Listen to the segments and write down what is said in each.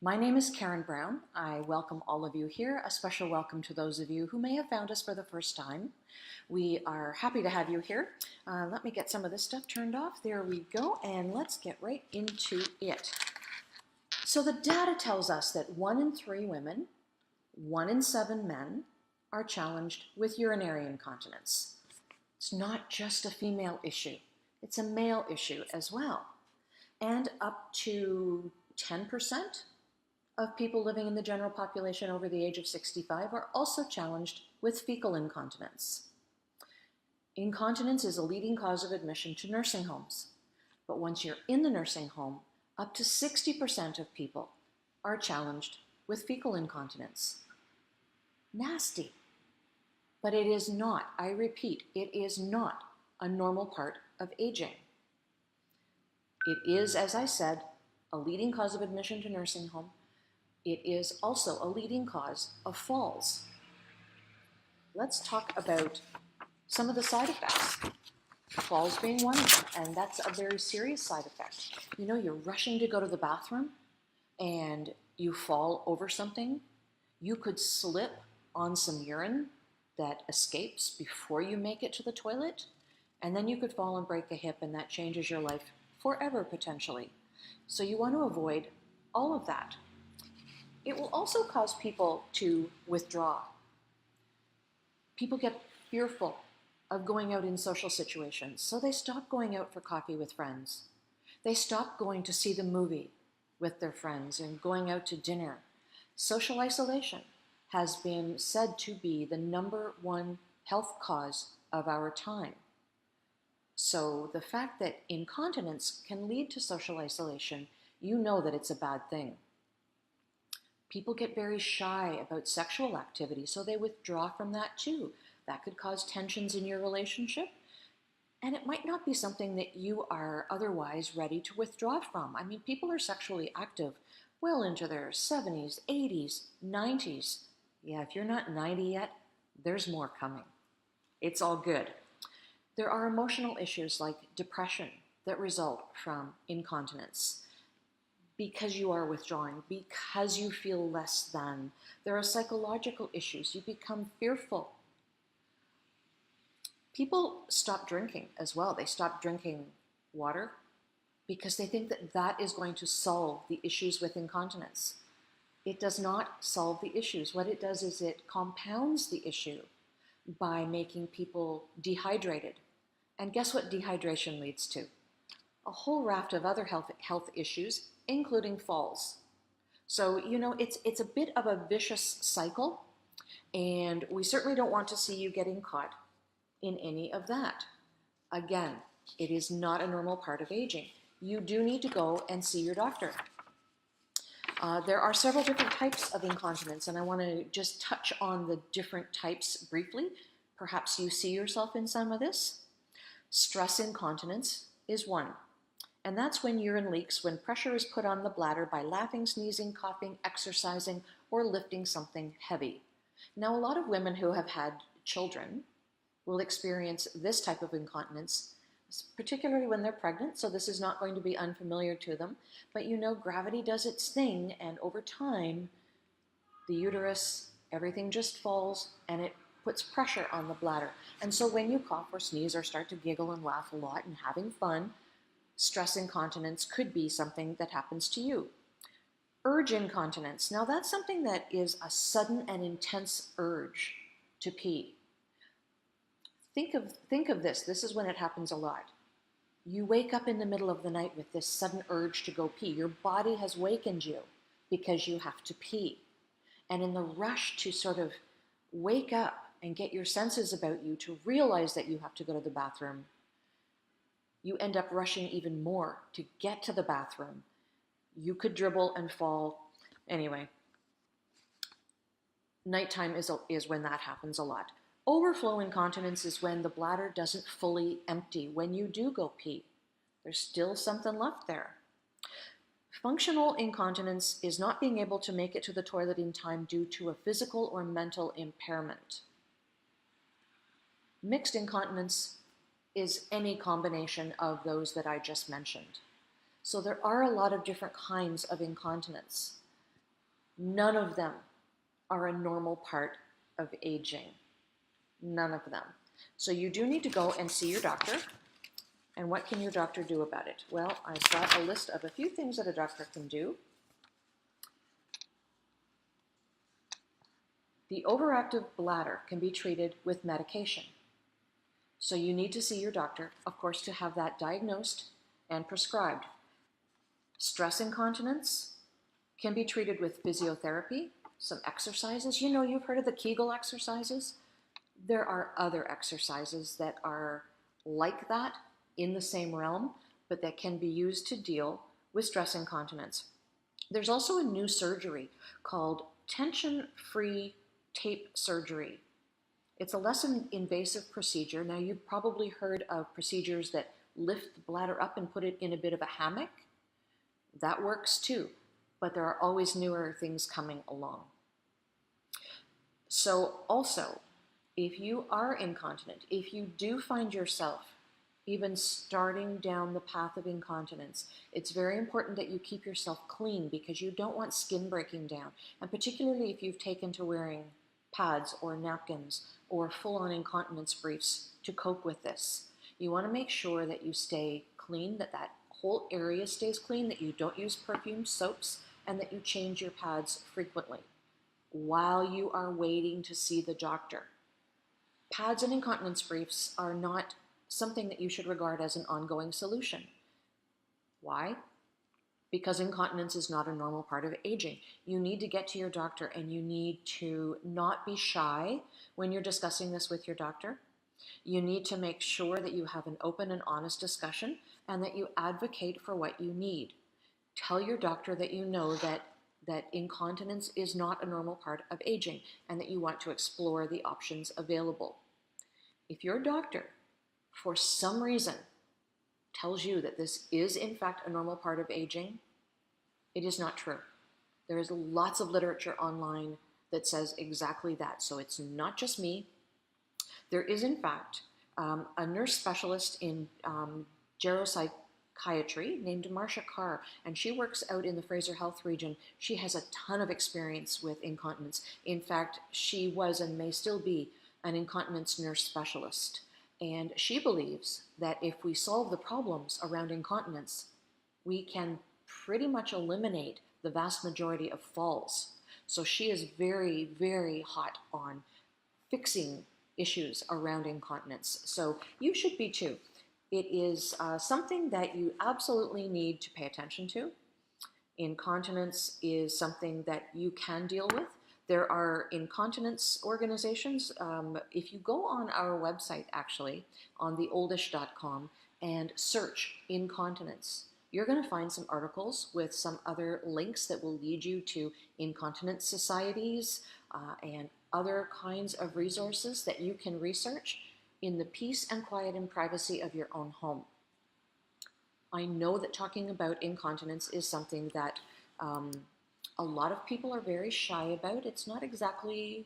My name is Karen Brown. I welcome all of you here. A special welcome to those of you who may have found us for the first time. We are happy to have you here. Let me get some of this stuff turned off. There we go, and let's get right into it. So the data tells us that 1 in 3 women, 1 in 7 men are challenged with urinary incontinence. It's not just a female issue, it's a male issue as well. And up to 10% of people living in the general population over the age of 65 are also challenged with fecal incontinence. Incontinence is a leading cause of admission to nursing homes. But once you're in the nursing home, up to 60% of people are challenged with fecal incontinence. Nasty. But it is not, I repeat, it is not a normal part of aging. It is, as I said, a leading cause of admission to nursing home. It is also a leading cause of falls. Let's talk about some of the side effects. Falls being one of them, and that's a very serious side effect. You know, you're rushing to go to the bathroom and you fall over something. You could slip on some urine that escapes before you make it to the toilet, and then you could fall and break a hip, and that changes your life forever potentially. So you want to avoid all of that. It will also cause people to withdraw. People get fearful of going out in social situations, so they stop going out for coffee with friends. They stop going to see the movie with their friends and going out to dinner. Social isolation has been said to be the #1 health cause of our time. So the fact that incontinence can lead to social isolation, you know that it's a bad thing. People get very shy about sexual activity, so they withdraw from that too. That could cause tensions in your relationship, and it might not be something that you are otherwise ready to withdraw from. I mean, people are sexually active well into their 70s, 80s, 90s. Yeah, if you're not 90 yet, there's more coming. It's all good. There are emotional issues like depression that result from incontinence, because you are withdrawing, because you feel less than. There are psychological issues. You become fearful. People stop drinking as well. They stop drinking water because they think that that is going to solve the issues with incontinence. It does not solve the issues. What it does is it compounds the issue by making people dehydrated. And guess what dehydration leads to? A whole raft of other health issues, including falls. So, you know, it's a bit of a vicious cycle, and we certainly don't want to see you getting caught in any of that. Again, it is not a normal part of aging. You do need to go and see your doctor. There are several different types of incontinence, and I want to just touch on the different types briefly. Perhaps you see yourself in some of this. Stress incontinence is one. And that's when urine leaks, when pressure is put on the bladder by laughing, sneezing, coughing, exercising, or lifting something heavy. Now, a lot of women who have had children will experience this type of incontinence, particularly when they're pregnant, so this is not going to be unfamiliar to them. But you know, gravity does its thing, and over time, the uterus, everything just falls, and it puts pressure on the bladder. And so when you cough or sneeze or start to giggle and laugh a lot and having fun, stress incontinence could be something that happens to you. Urge incontinence. Now that's something that is a sudden and intense urge to pee. Think of this. This is when it happens a lot. You wake up in the middle of the night with this sudden urge to go pee. Your body has wakened you because you have to pee. And in the rush to sort of wake up and get your senses about you to realize that you have to go to the bathroom, you end up rushing even more to get to the bathroom. You could dribble and fall. Anyway, nighttime is when that happens a lot. Overflow incontinence is when the bladder doesn't fully empty. When you do go pee, there's still something left there. Functional incontinence is not being able to make it to the toilet in time due to a physical or mental impairment. Mixed incontinence is any combination of those that I just mentioned. So there are a lot of different kinds of incontinence. None of them are a normal part of aging. None of them. So you do need to go and see your doctor. And what can your doctor do about it? Well, I've got a list of a few things that a doctor can do. The overactive bladder can be treated with medication. So you need to see your doctor, of course, to have that diagnosed and prescribed. Stress incontinence can be treated with physiotherapy, some exercises. You know, you've heard of the Kegel exercises. There are other exercises that are like that in the same realm, but that can be used to deal with stress incontinence. There's also a new surgery called tension-free tape surgery. It's a less invasive procedure. Now, you've probably heard of procedures that lift the bladder up and put it in a bit of a hammock. That works too, but there are always newer things coming along. So also, if you are incontinent, if you do find yourself even starting down the path of incontinence, it's very important that you keep yourself clean because you don't want skin breaking down. And particularly if you've taken to wearing pads or napkins or full-on incontinence briefs to cope with this. You want to make sure that you stay clean, that that whole area stays clean, that you don't use perfumed soaps, and that you change your pads frequently while you are waiting to see the doctor. Pads and incontinence briefs are not something that you should regard as an ongoing solution. Why? Because incontinence is not a normal part of aging. You need to get to your doctor, and you need to not be shy when you're discussing this with your doctor. You need to make sure that you have an open and honest discussion and that you advocate for what you need. Tell your doctor that you know that incontinence is not a normal part of aging and that you want to explore the options available. If your doctor, for some reason, tells you that this is in fact a normal part of aging, it is not true. There is lots of literature online that says exactly that. So it's not just me. There is in fact a nurse specialist in geropsychiatry named Marcia Carr, and she works out in the Fraser Health region. She has a ton of experience with incontinence. In fact, she was and may still be an incontinence nurse specialist. And she believes that if we solve the problems around incontinence, we can pretty much eliminate the vast majority of falls. So she is very, very hot on fixing issues around incontinence. So you should be too. It is something that you absolutely need to pay attention to. Incontinence is something that you can deal with. There are incontinence organizations. If you go on our website, actually, on theoldish.com and search incontinence, you're going to find some articles with some other links that will lead you to incontinence societies and other kinds of resources that you can research in the peace and quiet and privacy of your own home. I know that talking about incontinence is something that a lot of people are very shy about. It's not exactly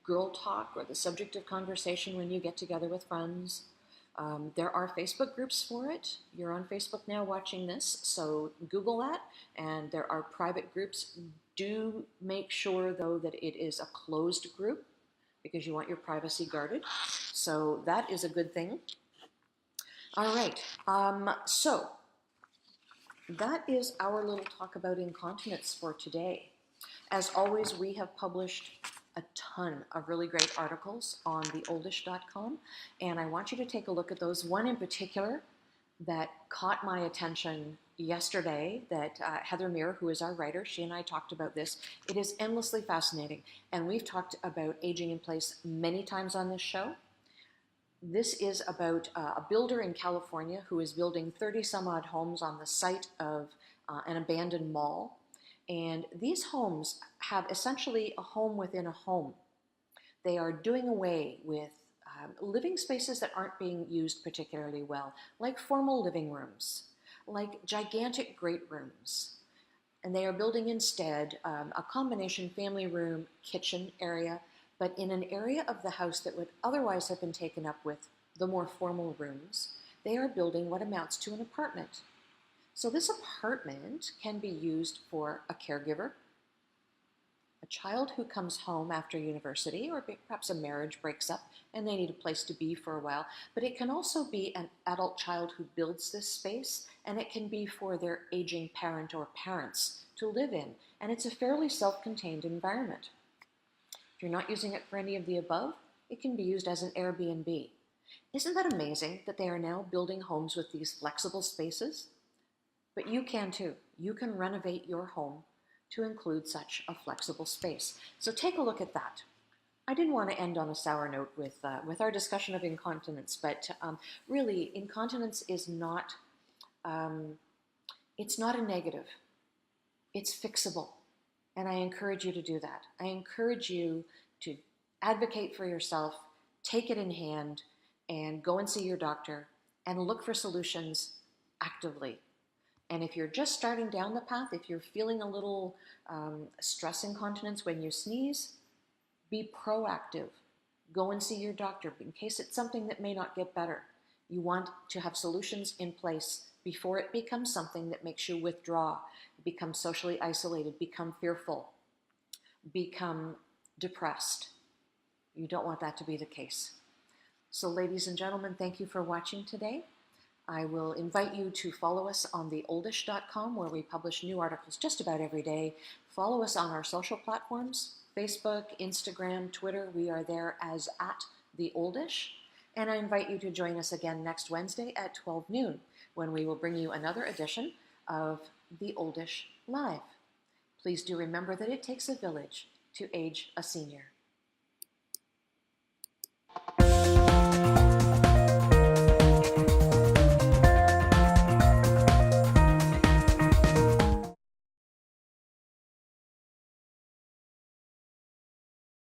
girl talk or the subject of conversation when you get together with friends. There are Facebook groups for it. You're on Facebook now watching this, so Google that. And there are private groups. Do make sure, though, that it is a closed group because you want your privacy guarded. So that is a good thing. All right. So that is our little talk about incontinence for today. As always, we have published a ton of really great articles on theoldish.com, and I want you to take a look at those. One in particular that caught my attention yesterday, that Heather Muir, who is our writer, she and I talked about this. It is endlessly fascinating, and we've talked about aging in place many times on this show. This is about a builder in California who is building 30 some odd homes on the site of an abandoned mall. And these homes have essentially a home within a home. They are doing away with living spaces that aren't being used particularly well, like formal living rooms, like gigantic great rooms. And they are building instead a combination family room, kitchen area, but in an area of the house that would otherwise have been taken up with the more formal rooms, they are building what amounts to an apartment. So this apartment can be used for a caregiver, child who comes home after university, or perhaps a marriage breaks up and they need a place to be for a while, but it can also be an adult child who builds this space, and it can be for their aging parent or parents to live in, and it's a fairly self-contained environment. If you're not using it for any of the above, it can be used as an Airbnb. Isn't that amazing that they are now building homes with these flexible spaces? But you can too. You can renovate your home to include such a flexible space. So take a look at that. I didn't want to end on a sour note with our discussion of incontinence, but really, incontinence is not, it's not a negative. It's fixable. And I encourage you to do that. I encourage you to advocate for yourself, take it in hand, and go and see your doctor and look for solutions actively. And if you're just starting down the path, if you're feeling a little stress incontinence when you sneeze, be proactive. Go and see your doctor in case it's something that may not get better. You want to have solutions in place before it becomes something that makes you withdraw, become socially isolated, become fearful, become depressed. You don't want that to be the case. So ladies and gentlemen, thank you for watching today. I will invite you to follow us on theoldish.com, where we publish new articles just about every day. Follow us on our social platforms, Facebook, Instagram, Twitter. We are there as @theoldish. And I invite you to join us again next Wednesday at 12 noon, when we will bring you another edition of The Oldish Live. Please do remember that it takes a village to age a senior.